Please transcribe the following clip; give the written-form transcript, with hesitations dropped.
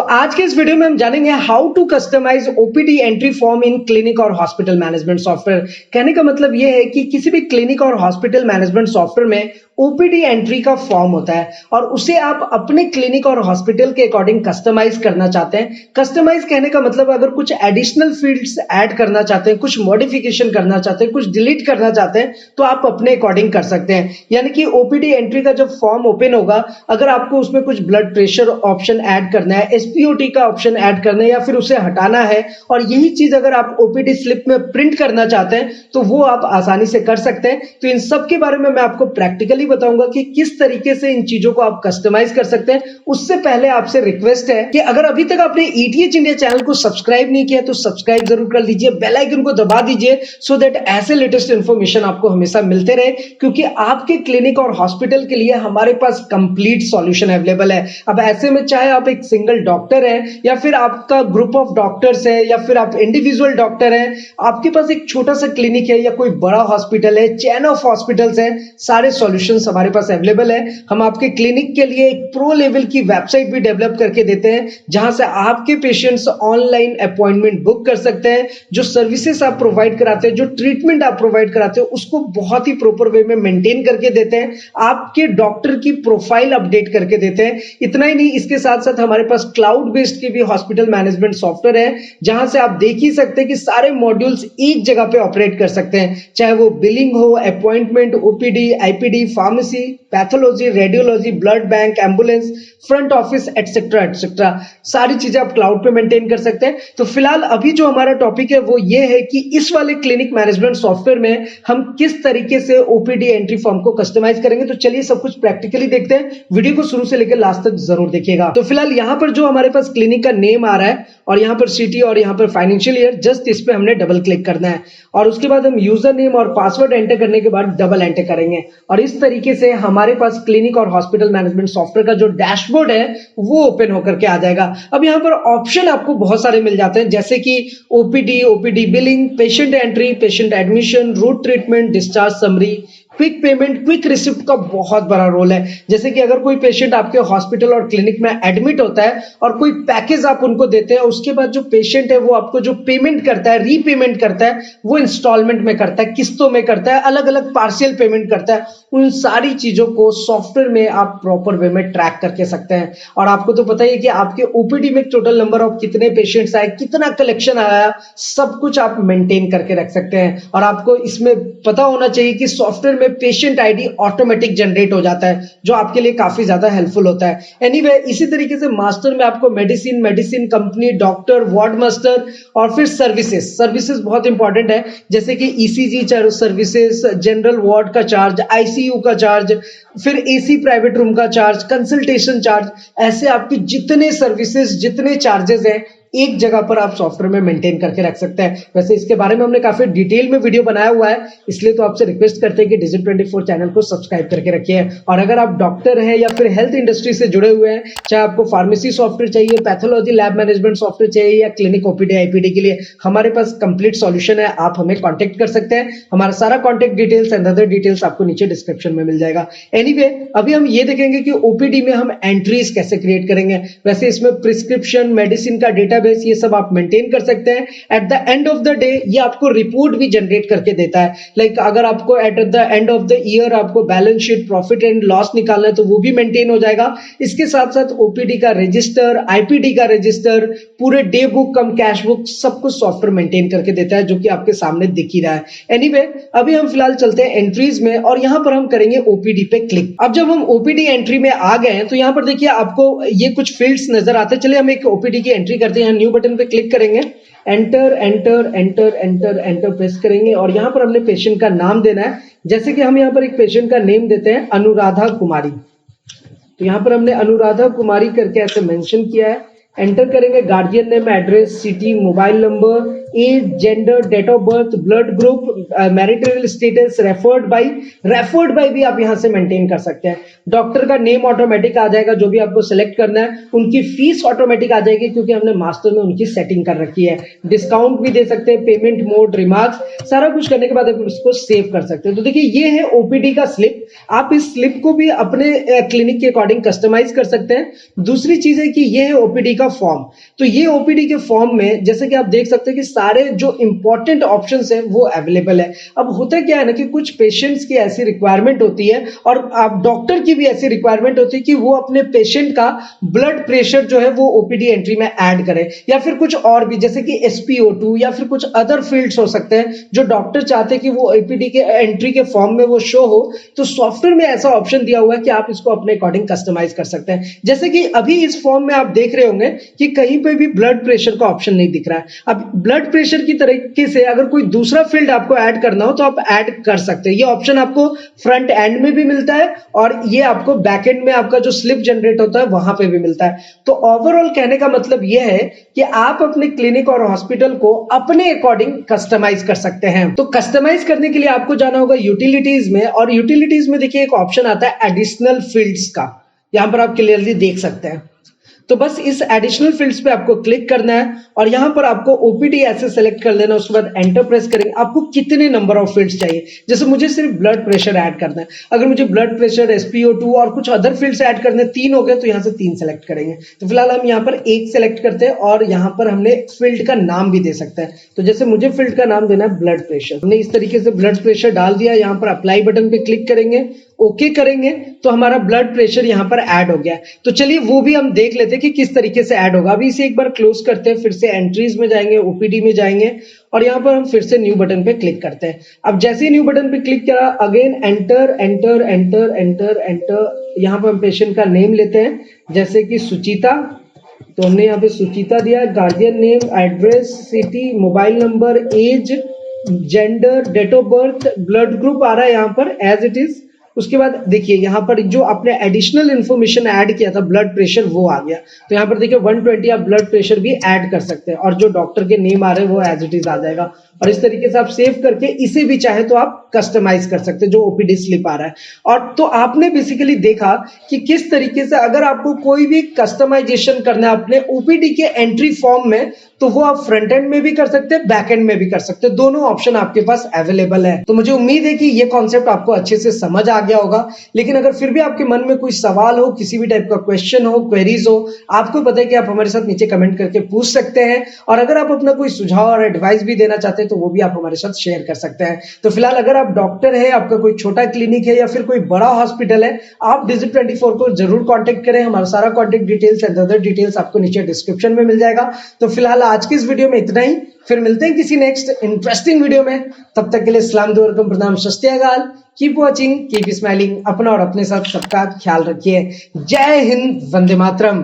आज के इस वीडियो में हम जानेंगे how to customize OPD entry form in clinic और हॉस्पिटल मैनेजमेंट सॉफ्टवेयर। कहने का मतलब यह है कि किसी भी क्लिनिक और हॉस्पिटल मैनेजमेंट सॉफ्टवेयर में ओपीडी एंट्री का फॉर्म होता है और उसे आप अपने क्लिनिक और हॉस्पिटल के अकॉर्डिंग कस्टमाइज करना चाहते हैं। कस्टमाइज कहने का मतलब अगर कुछ एडिशनल फील्ड्स ऐड करना चाहते हैं, कुछ मॉडिफिकेशन करना चाहते हैं, कुछ डिलीट करना चाहते हैं तो आप अपने अकॉर्डिंग कर सकते हैं। यानी कि ओपीडी एंट्री का जब फॉर्म ओपन होगा, अगर आपको उसमें कुछ ब्लड प्रेशर ऑप्शन ऐड करना है, एसपीओटी का ऑप्शन ऐड करना है या फिर उसे हटाना है और यही चीज अगर आप ओपीडी स्लिप में प्रिंट करना चाहते हैं तो वो आप आसानी से कर सकते हैं। तो इन सब के बारे में मैं आपको प्रैक्टिकली बताऊंगा कि किस तरीके से इन चीजों को आप कस्टमाइज कर सकते हैं। उससे पहले आपसे रिक्वेस्ट है कि अगर अभी तक आपने ईटीएच इंडिया चैनल को सब्सक्राइब नहीं किया तो सब्सक्राइब जरूर कर लीजिए, बेल आइकन को दबा दीजिए सो दैट ऐसे लेटेस्ट इंफॉर्मेशन आपको हमेशा मिलते रहे, क्योंकि आपके क्लिनिक और हॉस्पिटल के लिए हमारे पास कंप्लीट सॉल्यूशन अवेलेबल है। अब ऐसे में चाहे आप एक सिंगल डॉक्टर है या फिर आपका ग्रुप ऑफ डॉक्टर्स है या फिर आप इंडिविजुअल डॉक्टर हैं, आपके पास एक छोटा सा क्लिनिक है या कोई बड़ा हॉस्पिटल है, चेन ऑफ हॉस्पिटल्स है, सारे सॉल्यूशंस हमारे पास अवेलेबल है। हम आपके क्लिनिक के लिए एक प्रो लेवल की वेबसाइट भी डेवलप करके देते हैं जहां से आपके पेशेंट्स ऑनलाइन अपॉइंटमेंट बुक कर सकते हैं। जो सर्विसेज आप प्रोवाइड कराते हैं, जो ट्रीटमेंट आप प्रोवाइड कराते हैं, उसको बहुत ही प्रॉपर वे में मेंटेन करके देते हैं। आपके डॉक्टर की प्रोफाइल अपडेट करके देते हैं। इतना ही नहीं, इसके साथ साथ हमारे पास क्लाउड बेस्ड के भी हॉस्पिटल मैनेजमेंट सॉफ्टवेयर है जहां से आप देख ही सकते हैं कि सारे मॉड्यूल्स एक जगह पे ऑपरेट कर सकते हैं, चाहे वो बिलिंग हो, appointment, OPD, IPD, pharmacy, pathology, radiology, blood bank, ambulance, front office etcetera etcetera, सारी चीजें आप क्लाउड पे मेंटेन कर सकते हैं। तो फिलहाल अभी जो हमारा टॉपिक है वो ये है कि इस वाले क्लिनिक मैनेजमेंट सॉफ्टवेयर में हम किस तरीके से ओपीडी एंट्री फॉर्म को कस्टमाइज करेंगे। तो चलिए सब कुछ प्रैक्टिकली देखते हैं, वीडियो को शुरू से लेकर लास्ट तक जरूर देखिएगा। तो फिलहाल यहाँ पर जो हमारे पास क्लिनिक का नेम आ रहा है और यहाँ पर सिटी और यहाँ पर फाइनेंशियल ईयर, जस्ट इस पे हमने डबल क्लिक करना है और उसके बाद हम यूजर नेम और पासवर्ड एंटर करने के बाद डबल एंटर करेंगे और इस तरीके से हमारे पास क्लिनिक और हॉस्पिटल मैनेजमेंट सॉफ्टवेयर का जो डैशबोर्ड है वो ओपन होकर के आ जाएगा। अब यहाँ पर ऑप्शन आपको बहुत सारे मिल जाते हैं, जैसे कि OPD billing, patient entry, patient admission, root treatment, discharge summary, quick payment, quick receipt का बहुत बड़ा रोल है। जैसे कि अगर कोई पेशेंट आपके हॉस्पिटल और क्लिनिक में एडमिट होता है और कोई पैकेज आप उनको देते हैं, उसके बाद जो पेशेंट है वो आपको जो पेमेंट करता है, रीपेमेंट करता है, वो इंस्टॉलमेंट में करता है, किस्तों में करता है, अलग अलग पार्शियल पेमेंट करता है, उन सारी चीजों को सॉफ्टवेयर में आप प्रॉपर वे में ट्रैक करके सकते हैं। और आपको तो पता ही है कि आपके ओपीडी में टोटल नंबर ऑफ कितने पेशेंट्स आए, कितना कलेक्शन आया, सब कुछ आप मेंटेन करके रख सकते हैं। और आपको इसमें पता होना चाहिए कि सॉफ्टवेयर में पेशेंट आईडी ऑटोमेटिक जनरेट हो जाता है, जो आपके लिए काफी ज्यादा हेल्पफुल होता है। एनीवे, इसी तरीके से मास्टर में आपको medicine company, doctor, ward master और फिर सर्विसेज बहुत इंपॉर्टेंट है, जैसे कि ईसीजी सर्विसेज, जनरल वार्ड का चार्ज, आईसीयू का चार्ज, फिर एसी प्राइवेट रूम का चार्ज, कंसल्टेशन चार्ज, ऐसे आपके जितने सर्विसेज, जितने चार्जेस हैं एक जगह पर आप सॉफ्टवेयर में मेंटेन करके रख सकते हैं। वैसे इसके बारे में हमने काफी डिटेल में वीडियो बनाया हुआ है, इसलिए तो आपसे रिक्वेस्ट करते हैं कि डिजिट 24 चैनल को सब्सक्राइब करके रखिए। और अगर आप डॉक्टर हैं या फिर हेल्थ इंडस्ट्री से जुड़े हुए हैं, चाहे आपको फार्मेसी सॉफ्टवेयर चाहिए, पैथोलॉजी लैब मैनेजमेंट सॉफ्टवेयर चाहिए या क्लिनिक ओपीडी आईपीडी के लिए, हमारे पास कंप्लीट सॉल्यूशन है। आप हमें कॉन्टेक्ट कर सकते हैं, हमारा सारा contact details and other details आपको नीचे डिस्क्रिप्शन में मिल जाएगा। एनीवे, अभी हम ये देखेंगे कि ओपीडी में हम एंट्रीज कैसे क्रिएट करेंगे। वैसे इसमें प्रिस्क्रिप्शन, मेडिसिन का डेटाबेस, ये सब आप मेंटेन कर सकते हैं। Eight the end of the day ये आपको रिपोर्ट भी जनरेट करके देता है। लाइक अगर आपको at the end of the year आपको balance sheet, profit and loss निकालना है तो वो भी मेंटेन हो जाएगा। इसके साथ साथ ओपीडी का रजिस्टर, आईपीडी का रजिस्टर, पूरे डे बुक कम कैश बुक, सब कुछ सॉफ्टवेयर मेंटेन करके देता है, जो कि आपके सामने दिख ही रहा है। एनीवे, अभी हम फिलहाल चलते हैं एंट्रीज में और यहां पर हम करेंगे ओपीडी पे क्लिक। अब जब हम ओपीडी एंट्री में आ गए हैं तो यहां पर देखिए आपको ये कुछ फील्ड्स नजर आते हैं। चलिए हम एक ओपीडी की एंट्री करते हैं। न्यू बटन पे क्लिक करेंगे, enter enter enter enter enter press करेंगे और यहां पर हमने पेशेंट का नाम देना है। जैसे कि हम यहां पर एक पेशेंट का नेम देते हैं अनुराधा कुमारी, तो यहां पर हमने अनुराधा कुमारी करके ऐसे मेंशन किया है। एंटर करेंगे, guardian name, address, city, mobile number, age, gender, date of birth, blood group, marital status, referred by भी आप यहाँ से मेंटेन कर सकते हैं। डॉक्टर का नेम ऑटोमेटिक आ जाएगा, जो भी आपको सिलेक्ट करना है। उनकी फीस ऑटोमेटिक आ जाएगी क्योंकि हमने मास्टर में उनकी सेटिंग कर रखी है। डिस्काउंट भी दे सकते हैं, पेमेंट मोड, रिमार्क्स, सारा कुछ करने के बाद आप उसको सेव कर सकते हैं। तो देखिए ये है ओपीडी का स्लिप। आप इस स्लिप को भी अपने क्लिनिक के अकॉर्डिंग कस्टमाइज कर सकते हैं। दूसरी चीज है कि ये है ओपीडी का फॉर्म। तो ये ओपीडी के फॉर्म में जैसे कि आप देख सकते हैं कि सारे जो इंपॉर्टेंट ऑप्शंस हैं वो अवेलेबल है। अब होता क्या है ना कि कुछ पेशेंट्स की ऐसी रिक्वायरमेंट होती है और आप डॉक्टर की भी ऐसी रिक्वायरमेंट होती है कि वो अपने पेशेंट का ब्लड प्रेशर जो है वो ओपीडी एंट्री में ऐड करे, या फिर कुछ और भी जैसे कि SpO2 या फिर कुछ अदर फील्ड्स हो सकते हैं जो डॉक्टर चाहते हैं कि वो ओपीडी के एंट्री के फॉर्म में वो शो हो। तो सॉफ्टवेयर में ऐसा ऑप्शन दिया हुआ है कि आप इसको अपने अकॉर्डिंग कस्टमाइज कर सकते हैं। जैसे कि अभी इस फॉर्म में आप देख रहे होंगे कि कहीं पे भी ब्लड प्रेशर का ऑप्शन नहीं दिख रहा है। अब ब्लड प्रेशर की तरीके से अगर कोई दूसरा फील्ड आपको ऐड करना हो तो आप ऐड कर सकते हैं। ये ऑप्शन आपको फ्रंट एंड में भी मिलता है और ये आपको बैक एंड में आपका जो स्लिप जनरेट होता है वहां पे भी मिलता है। तो ओवरऑल कहने का मतलब ये है कि आप अपने क्लिनिक और हॉस्पिटल को अपने अकॉर्डिंग कस्टमाइज कर सकते हैं। तो कस्टमाइज करने के लिए आपको जाना होगा यूटिलिटीज में, और यूटिलिटीज में देखिए एक ऑप्शन आता है एडिशनल फील्ड्स का। यहां पर आप क्लियरली देख सकते हैं। तो बस इस एडिशनल फील्ड्स पे आपको क्लिक करना है और यहां पर आपको ओपीडी ऐसे सेलेक्ट कर लेना। उसके बाद एंटर प्रेस करेंगे। आपको कितने नंबर ऑफ फील्ड्स चाहिए, जैसे मुझे सिर्फ ब्लड प्रेशर ऐड करना है। अगर मुझे ब्लड प्रेशर, SpO2 और कुछ अदर फील्ड्स ऐड करने, 3 हो गए तो यहां से 3 सेलेक्ट करेंगे। तो फिलहाल हम यहां पर 1 सेलेक्ट करते हैं और यहां पर हमने फील्ड का नाम भी दे सकते हैं। तो जैसे मुझे फील्ड का नाम देना है ब्लड प्रेशर, हमने इस तरीके से ब्लड प्रेशर डाल दिया। यहां पर अप्लाई बटन पे क्लिक करेंगे, ओके करेंगे तो हमारा ब्लड प्रेशर यहां पर ऐड हो गया। तो चलिए वो भी हम देख लेते हैं कि किस तरीके से ऐड होगा। अभी इसे एक बार क्लोज करते हैं, फिर से एंट्रीज में जाएंगे, ओपीडी में जाएंगे और यहां पर हम फिर से न्यू बटन पे क्लिक करते हैं। अब जैसे ही न्यू बटन पे क्लिक करा, again enter enter enter enter enter. यहां पर हम पेशेंट का नेम लेते हैं, जैसे कि सुचिता। तो हमने यहाँ पे सुचिता दिया, guardian name, address, city, mobile number, age, gender, date of birth, blood group आ रहा है यहाँ पर एज इट इज। उसके बाद देखिए यहाँ पर जो आपने एडिशनल इंफॉर्मेशन ऐड किया था ब्लड प्रेशर वो आ गया। तो यहाँ पर देखिए 120 आप ब्लड प्रेशर भी ऐड कर सकते हैं और जो डॉक्टर के नेम आ रहे हैं वो एज इट इज आ जाएगा। और इस तरीके से आप सेव करके इसे भी चाहे तो आप कस्टमाइज कर सकते हैं जो ओपीडी स्लिप आ रहा है। और तो आपने बेसिकली देखा कि किस तरीके से अगर आपको कोई भी कस्टमाइजेशन करना है अपने ओपीडी के एंट्री फॉर्म में तो वो आप फ्रंट एंड में भी कर सकते हैं, बैक एंड में भी कर सकते हैं। दोनों ऑप्शन आपके पास अवेलेबल है। तो मुझे उम्मीद है कि ये कॉन्सेप्ट आपको अच्छे से समझ आ गया होगा। लेकिन अगर फिर भी आपके मन में कोई सवाल हो, किसी भी टाइप का क्वेश्चन हो, क्वेरीज हो, आपको पता है कि आप हमारे साथ नीचे कमेंट करके पूछ सकते हैं। और अगर आप अपना कोई सुझाव और एडवाइस भी देना चाहते हैं तो वो भी आप हमारे साथ शेयर कर सकते हैं। तो फिलहाल अगर आप डॉक्टर है, आपका कोई छोटा क्लिनिक है या फिर कोई बड़ा हॉस्पिटल है, आप Digit24 को जरूर कांटेक्ट करें। हमारा सारा contact details and other details आपको नीचे डिस्क्रिप्शन में मिल जाएगा। तो फिलहाल आज की इस वीडियो में इतना ही, फिर मिलते हैं किसी नेक्स्ट इंटरेस्टिंग वीडियो में। तब तक के लिए सलाम दुआ प्रणाम, सस्त्यागाल, कीप वॉचिंग, कीप स्माइलिंग। अपना और अपने साथ सबका ख्याल रखिए। जय हिंद, वंदे मातरम।